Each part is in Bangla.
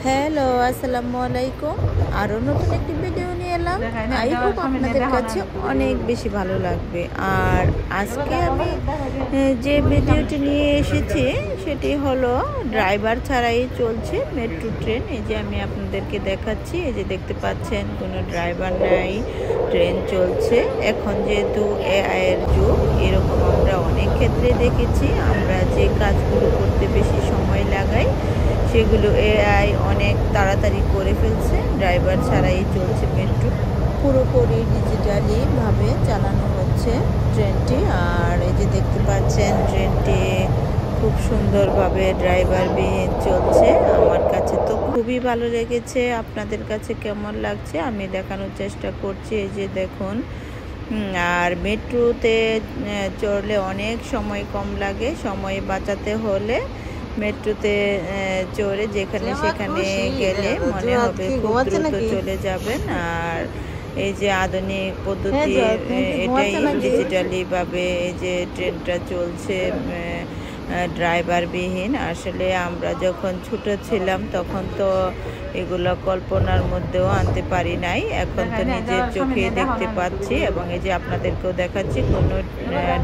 হ্যালো, আসসালামু আলাইকুম। আরও নতুন একটি ভিডিও নিয়ে এলাম। আই হোপ আপনাদের কাছে অনেক বেশি ভালো লাগবে। আর আজকে আমি যে ভিডিওটি নিয়ে এসেছি সেটি হলো ড্রাইভার ছাড়াই চলছে মেট্রো ট্রেন। এই যে আমি আপনাদেরকে দেখাচ্ছি, এই যে দেখতে পাচ্ছেন কোনো ড্রাইভার নাই, ট্রেন চলছে। এখন যেহেতু এআই এর যুগ, এরকম আমরা অনেক ক্ষেত্রে দেখেছি। আমরা যে কাজগুলো করতে বেশি সময় লাগাই সেগুলো এআই অনেক তাড়াতাড়ি করে ফেলছে। ড্রাইভার ছাড়াই চলছে মেট্রো, পুরোপুরি ডিজিটালি ভাবে চালানো হচ্ছে ট্রেনটি। আর এই যে দেখতে পাচ্ছেন ট্রেনটি খুব সুন্দরভাবে ড্রাইভারবিহীন চলছে। আমার কাছে তো খুবই ভালো লেগেছে। আপনাদের কাছে কেমন লাগছে আমি দেখানোর চেষ্টা করছি। এই যে দেখুন, আর মেট্রোতে চড়লে অনেক সময় কম লাগে। সময় বাঁচাতে হলে মেট্রোতে চড়ে যেখানে সেখানে গেলে মনে হবে খুব দ্রুত চলে যাবেন। আর এই যে আধুনিক পদ্ধতি, এটাই ডিজিটালি ভাবে এই যে ট্রেনটা চলছে ড্রাইভারবিহীন। আসলে আমরা যখন ছোট ছিলাম তখন তো এগুলো কল্পনার মধ্যেও আনতে পারি নাই। এখন তো নিজের চোখে দেখতে পাচ্ছি এবং এই যে আপনাদেরকেও দেখাচ্ছি কোনো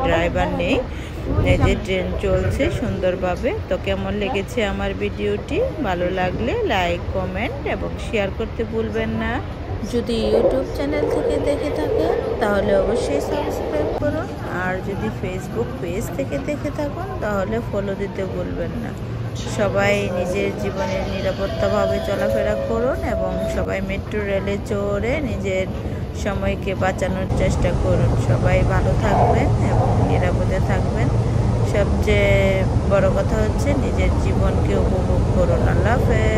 ড্রাইভার নেই। এই যে ট্রেন চলছে সুন্দরভাবে। তো কেমন লেগেছে আমার ভিডিওটি? ভালো লাগলে লাইক, কমেন্ট এবং শেয়ার করতে ভুলবেন না। যদি ইউটিউব চ্যানেল থেকে দেখে থাকেন তাহলে অবশ্যই সাবস্ক্রাইব করুন। আর যদি ফেসবুক পেজ থেকে দেখে থাকুন তাহলে ফলো দিতে ভুলবেন না। সবাই নিজের জীবনের নিরাপত্তাভাবে চলাফেরা করুন এবং সবাই মেট্রো রেলে চড়ে নিজের সময়কে বাঁচানোর চেষ্টা করুন। সবাই ভালো থাকবেন এবং নিরাপদে থাকবেন। সবচেয়ে বড় কথা হচ্ছে নিজের জীবনকে উপভোগ করুন। আল্লাহ হাফেজ।